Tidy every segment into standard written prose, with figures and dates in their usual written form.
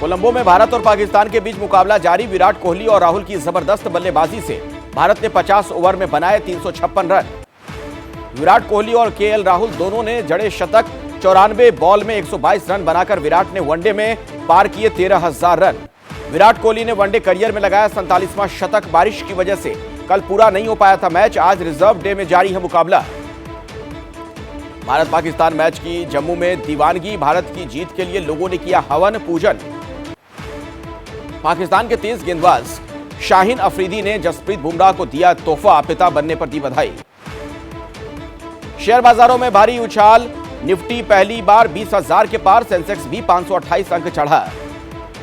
कोलंबो में भारत और पाकिस्तान के बीच मुकाबला जारी। विराट कोहली और राहुल की जबरदस्त बल्लेबाजी से भारत ने 50 ओवर में बनाए 356 रन। विराट कोहली और केएल राहुल दोनों ने जड़े शतक। 94 बॉल में 122 रन बनाकर विराट ने वनडे में पार किए 13,000 रन। विराट कोहली ने वनडे करियर में लगाया 47वां शतक। बारिश की वजह से कल पूरा नहीं हो पाया था मैच। आज रिजर्व डे में जारी है मुकाबला। भारत पाकिस्तान मैच की जम्मू में दीवानगी। भारत की जीत के लिए लोगों ने किया हवन पूजन। पाकिस्तान के तेज गेंदबाज शाहीन अफरीदी ने जसप्रीत बुमराह को दिया तोहफा। पिता बनने पर दी बधाई। शेयर बाजारों में भारी उछाल। निफ्टी पहली बार 20,000 के पार। सेंसेक्स भी 528 अंक चढ़ा।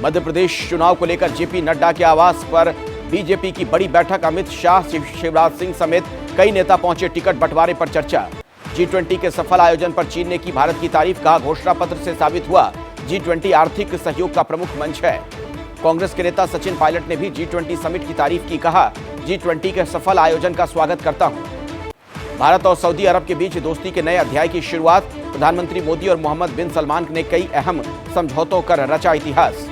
मध्य प्रदेश चुनाव को लेकर जेपी नड्डा के आवास पर बीजेपी की बड़ी बैठक। अमित शाह, शिवराज सिंह समेत कई नेता पहुंचे। टिकट बंटवारे पर चर्चा। G20 के सफल आयोजन पर चीन ने की भारत की तारीफ। कहा घोषणा पत्र से साबित हुआ G20 आर्थिक सहयोग का प्रमुख मंच है। कांग्रेस के नेता सचिन पायलट ने भी G20 समिट की तारीफ की। कहा G20 के सफल आयोजन का स्वागत करता हूं। भारत और सऊदी अरब के बीच दोस्ती के नए अध्याय की शुरुआत। प्रधानमंत्री मोदी और मोहम्मद बिन सलमान ने कई अहम समझौतों कर रचा इतिहास।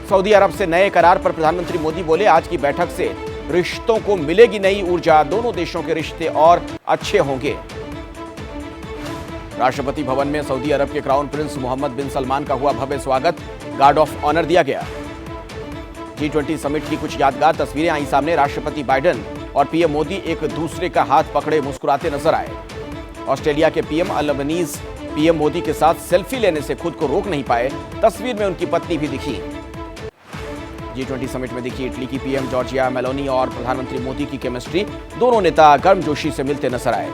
सऊदी अरब से नए करार पर प्रधानमंत्री मोदी बोले आज की बैठक से रिश्तों को मिलेगी नई ऊर्जा। दोनों देशों के रिश्ते और अच्छे होंगे। राष्ट्रपति भवन में सऊदी अरब के क्राउन प्रिंस मोहम्मद बिन सलमान का हुआ भव्य स्वागत। गार्ड ऑफ ऑनर दिया गया। G20 समिट की कुछ यादगार तस्वीरें आई सामने। राष्ट्रपति बाइडेन और पीएम मोदी एक दूसरे का हाथ पकड़े मुस्कुराते नजर आए। ऑस्ट्रेलिया के पीएम अल्बनीज पीएम मोदी के साथ सेल्फी लेने से खुद को रोक नहीं पाए। तस्वीर में उनकी पत्नी भी दिखी। G20 समिट में दिखी इटली की पीएम जॉर्जिया मेलोनी और प्रधानमंत्री मोदी की केमिस्ट्री। दोनों नेता गर्मजोशी से मिलते नजर आए।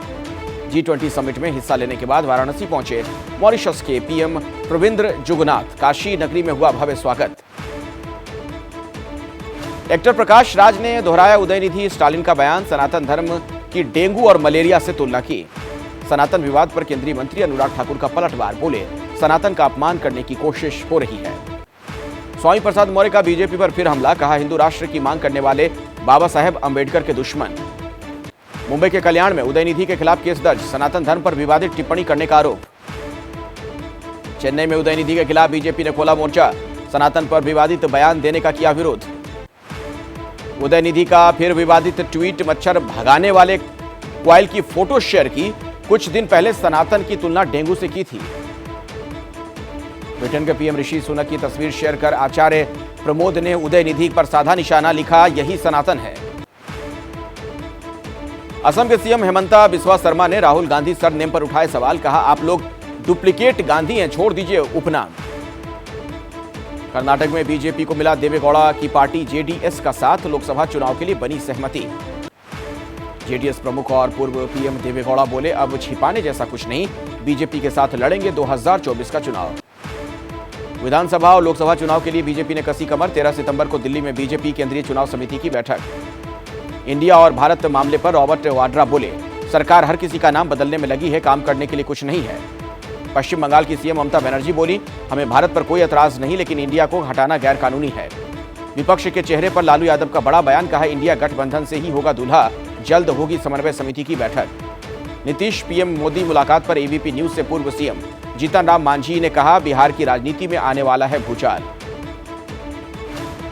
G20 समिट में हिस्सा लेने के बाद वाराणसी पहुंचे मॉरिशस के पीएम प्रविंद्र जुगनाथ। काशी नगरी में हुआ भव्य स्वागत। एक्टर प्रकाश राज ने दोहराया उदयनिधि स्टालिन का बयान। सनातन धर्म की डेंगू और मलेरिया से तुलना की। सनातन विवाद पर केंद्रीय मंत्री अनुराग ठाकुर का पलटवार। बोले सनातन का अपमान करने की कोशिश हो रही है। स्वामी प्रसाद मौर्य का बीजेपी पर फिर हमला। कहा हिंदू राष्ट्र की मांग करने वाले बाबा साहेब अंबेडकर के दुश्मन। मुंबई के कल्याण में उदयनिधि के खिलाफ केस दर्ज। सनातन धर्म पर विवादित टिप्पणी करने का आरोप। चेन्नई में उदयनिधि के खिलाफ बीजेपी ने खोला मोर्चा। सनातन पर विवादित बयान देने का किया विरोध। उदयनिधि का फिर विवादित ट्वीट। मच्छर भगाने वाले क्वाइल की फोटो शेयर की। कुछ दिन पहले सनातन की तुलना डेंगू से की थी। ब्रिटेन के पीएम ऋषि सुनक की तस्वीर शेयर कर आचार्य प्रमोद ने उदयनिधि पर साधा निशाना। लिखा यही सनातन है। असम के सीएम हेमंता बिस्वा शर्मा ने राहुल गांधी सरनेम पर उठाए सवाल। कहा आप लोग डुप्लीकेट गांधी हैं, छोड़ दीजिए उपनाम। कर्नाटक में बीजेपी को मिला देवेगौड़ा की पार्टी जेडीएस का साथ। लोकसभा चुनाव के लिए बनी सहमति। जेडीएस प्रमुख और पूर्व पीएम देवेगौड़ा बोले अब छिपाने जैसा कुछ नहीं, बीजेपी के साथ लड़ेंगे 2024 का चुनाव। विधानसभा और लोकसभा चुनाव के लिए बीजेपी ने कसी कमर। 13 सितंबर को दिल्ली में बीजेपी केंद्रीय चुनाव समिति की बैठक। इंडिया और भारत मामले पर रॉबर्ट वाड्रा बोले सरकार हर किसी का नाम बदलने में लगी है, काम करने के लिए कुछ नहीं है। पश्चिम बंगाल की सीएम ममता बनर्जी बोली हमें भारत पर कोई एतराज नहीं, लेकिन इंडिया को हटाना गैर कानूनी है। विपक्ष के चेहरे पर लालू यादव का बड़ा बयान। कहा इंडिया गठबंधन से ही होगा दूल्हा। जल्द होगी समन्वय समिति की बैठक। नीतीश पीएम मोदी मुलाकात पर एबीपी न्यूज से पूर्व सीएम जीतन राम मांझी ने कहा बिहार की राजनीति में आने वाला है भूचाल।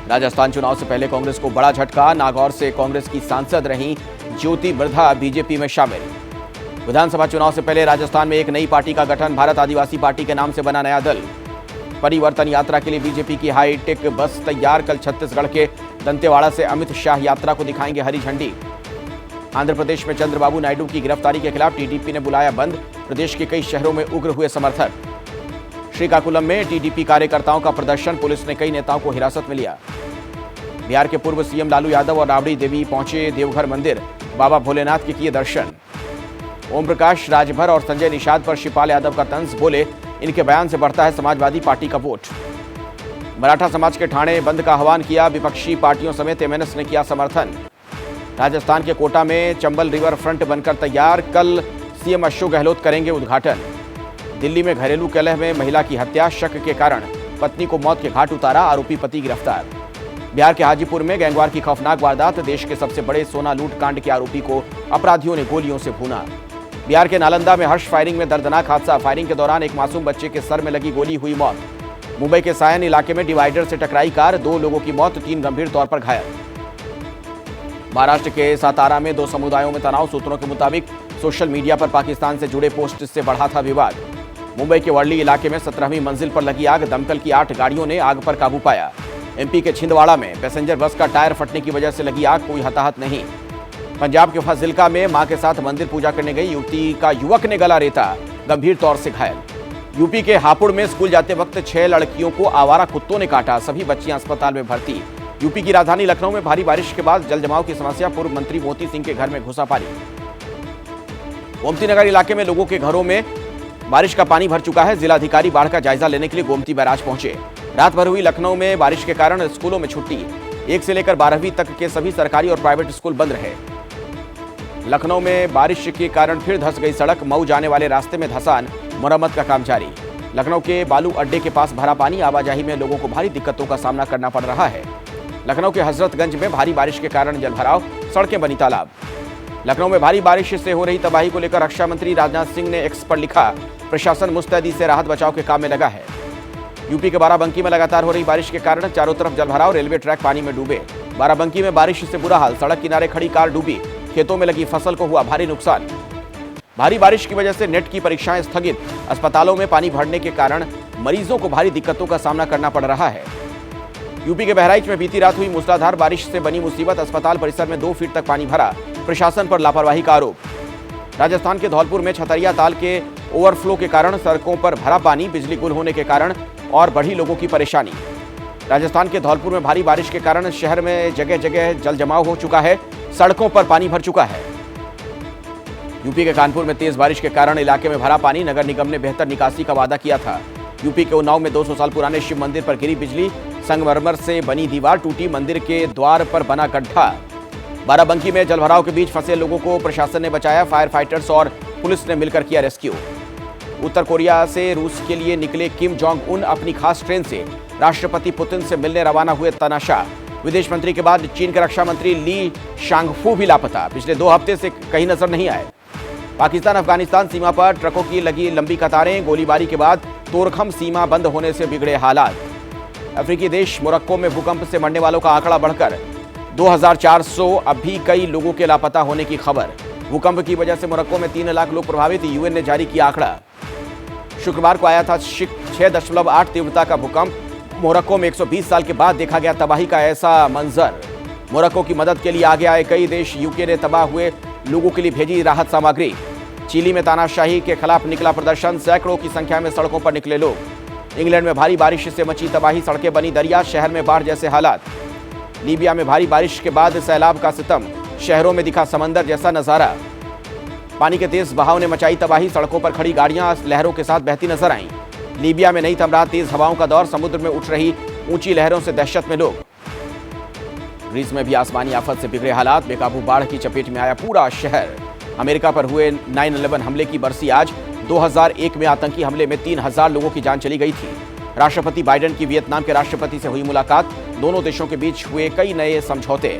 राजस्थान चुनाव से पहले कांग्रेस को बड़ा झटका। नागौर से कांग्रेस की सांसद रहीं ज्योति बिरधा बीजेपी में शामिल। विधानसभा चुनाव से पहले राजस्थान में एक नई पार्टी का गठन। भारत आदिवासी पार्टी के नाम से बना नया दल। परिवर्तन यात्रा के लिए बीजेपी की हाईटेक बस तैयार। कल छत्तीसगढ़ के दंतेवाड़ा से अमित शाह यात्रा को दिखाएंगे हरी झंडी। आंध्र प्रदेश में चंद्रबाबू नायडू की गिरफ्तारी के खिलाफ टीडीपी ने बुलाया बंद। प्रदेश के कई शहरों में उग्र हुए समर्थक। श्रीकाकुलम में टीडीपी कार्यकर्ताओं का प्रदर्शन। पुलिस ने कई नेताओं को हिरासत में लिया। बिहार के पूर्व सीएम लालू यादव और राबड़ी देवी पहुंचे देवघर मंदिर। बाबा भोलेनाथ के किए दर्शन। ओम प्रकाश राजभर और संजय निषाद पर शिवपाल यादव का तंज। बोले इनके बयान से बढ़ता है समाजवादी पार्टी का वोट। मराठा समाज के ठाणे बंद का आह्वान किया। विपक्षी पार्टियों समेत एमएनएस ने किया समर्थन। राजस्थान के कोटा में चंबल रिवर फ्रंट बनकर तैयार। कल सीएम अशोक गहलोत करेंगे उद्घाटन। दिल्ली में घरेलू कलह में महिला की हत्या। शक के कारण पत्नी को मौत के घाट उतारा। आरोपी पति गिरफ्तार। बिहार के हाजीपुर में गैंगवार की खौफनाक वारदात। देश के सबसे बड़े सोना लूट कांड के आरोपी को अपराधियों ने गोलियों से भूना। बिहार के नालंदा में हर्ष फायरिंग में दर्दनाक हादसा। फायरिंग के दौरान एक मासूम बच्चे के सर में लगी गोली, हुई मौत। मुंबई के सायन इलाके में डिवाइडर से टकराई कार, 2 लोगों की मौत, 3 गंभीर तौर पर घायल। महाराष्ट्र के सातारा में 2 समुदायों में तनाव, सूत्रों के मुताबिक सोशल मीडिया पर पाकिस्तान से जुड़े पोस्ट से बढ़ा था विवाद। मुंबई के वर्ली इलाके में 17वीं मंजिल पर लगी आग, दमकल की 8 गाड़ियों ने आग पर काबू पाया। एमपी के छिंदवाड़ा में पैसेंजर बस का टायर फटने की वजह से लगी आग, कोई हताहत नहीं। पंजाब के फाजिल्का में मां के साथ मंदिर पूजा करने गई युवती का युवक ने गला रेता, गंभीर तौर से घायल। यूपी के हापुड़ में स्कूल जाते वक्त 6 लड़कियों को आवारा कुत्तों ने काटा, सभी बच्चियां अस्पताल में भर्ती। यूपी की राजधानी लखनऊ में भारी बारिश के बाद जल जमाव की समस्या, पूर्व मंत्री मोती सिंह के घर में घुसा पानी। गोमती नगर इलाके में लोगों के घरों में बारिश का पानी भर चुका है। जिलाधिकारी बाढ़ का जायजा लेने के लिए गोमती बैराज पहुंचे। रात भर हुई लखनऊ में बारिश के कारण स्कूलों में छुट्टी, 1 से लेकर 12वीं तक के सभी सरकारी और प्राइवेट स्कूल बंद रहे। लखनऊ में बारिश के कारण फिर धंस गई सड़क, मऊ जाने वाले रास्ते में धंसान, मरम्मत का काम जारी। लखनऊ के बालू अड्डे के पास भरा पानी, आवाजाही में लोगों को भारी दिक्कतों का सामना करना पड़ रहा है। लखनऊ के हजरतगंज में भारी बारिश के कारण जलभराव, सड़कें बनी तालाब। लखनऊ में भारी बारिश से हो रही तबाही को लेकर रक्षा मंत्री राजनाथ सिंह ने एक्स पर लिखा, प्रशासन मुस्तैदी से राहत बचाव के काम में लगा है। यूपी के बाराबंकी में लगातार हो रही बारिश के कारण चारों तरफ जलभराव, रेलवे ट्रैक पानी में डूबे। बाराबंकी में बारिश से बुरा हाल, सड़क किनारे खड़ी कार डूबी, खेतों में लगी फसल को हुआ भारी नुकसान। भारी बारिश की वजह से नेट की परीक्षाएं स्थगित, अस्पतालों में पानी भरने के कारण मरीजों को भारी दिक्कतों का सामना करना पड़ रहा है। यूपी के बहराइच में बीती रात हुई मूसलाधार बारिश से बनी मुसीबत, अस्पताल परिसर में 2 फीट तक पानी भरा, प्रशासन पर लापरवाही का आरोप। राजस्थान के धौलपुर में छतरिया ताल के ओवरफ्लो के कारण सड़कों पर भरा पानी, बिजली गुल होने के कारण और बढ़ी लोगों की परेशानी। राजस्थान के धौलपुर में भारी बारिश के कारण शहर में जगह जगह जल जमाव हो चुका है, सड़कों पर पानी भर चुका है। यूपी के कानपुर में तेज बारिश के कारण इलाके में भरा पानी, नगर निगम ने बेहतर निकासी का वादा किया था। यूपी के उन्नाव में 200 साल पुराने शिव मंदिर पर गिरी बिजली, संगमरमर से बनी दीवार टूटी, मंदिर के द्वार पर बना गड्ढा। बाराबंकी में जलभराव के बीच फंसे लोगों को प्रशासन ने बचाया, फायर फाइटर्स और पुलिस ने मिलकर किया रेस्क्यू। उत्तर कोरिया से रूस के लिए निकले किम जोंग उन अपनी खास ट्रेन से राष्ट्रपति पुतिन से मिलने रवाना हुए तनाशा। विदेश मंत्री के बाद चीन के रक्षा मंत्री ली शांगफू भी लापता, पिछले 2 हफ्ते से कहीं नजर नहीं आए। पाकिस्तान अफगानिस्तान सीमा पर ट्रकों की लगी लंबी कतारें, गोलीबारी के बाद तोरखम सीमा बंद होने से बिगड़े हालात। अफ्रीकी देश मोरक्को में भूकंप से मरने वालों का आंकड़ा बढ़कर 2400, अभी कई लोगों के लापता होने की खबर। भूकंप की वजह से मोरक्को में 3 लाख लोग प्रभावित, यूएन ने जारी किया आंकड़ा। शुक्रवार को आया था 6.8 तीव्रता का भूकंप। मोरक्को में 120 साल के बाद देखा गया तबाही का ऐसा मंजर। मोरक्को की मदद के लिए आगे आए कई देश, यूके ने तबाह हुए लोगों के लिए भेजी राहत सामग्री। चिली में तानाशाही के खिलाफ निकला प्रदर्शन, सैकड़ों की संख्या में सड़कों पर निकले लोग। इंग्लैंड में भारी बारिश से मची तबाही, सड़कें बनी दरिया, शहर में बाढ़ जैसे हालात। लीबिया में भारी बारिश के बाद सैलाब का सितम, शहरों में दिखा समंदर जैसा नजारा। पानी के तेज बहाव ने मचाई तबाही, सड़कों पर खड़ी गाड़ियां लहरों के साथ बहती नजर आईं। लीबिया में नहीं थम रहा तेज हवाओं का दौर, समुद्र में उठ रही ऊंची लहरों से दहशत में लोग। ग्रीस में भी आसमानी आफत से बिगड़े हालात, बेकाबू बाढ़ की चपेट में आया पूरा शहर। अमेरिका पर हुए 9/11 हमले की बरसी आज। 2001 में आतंकी हमले में 3000 लोगों की जान चली गई थी। राष्ट्रपति बाइडेन की वियतनाम के राष्ट्रपति से हुई मुलाकात, दोनों देशों के बीच हुए कई नए समझौते।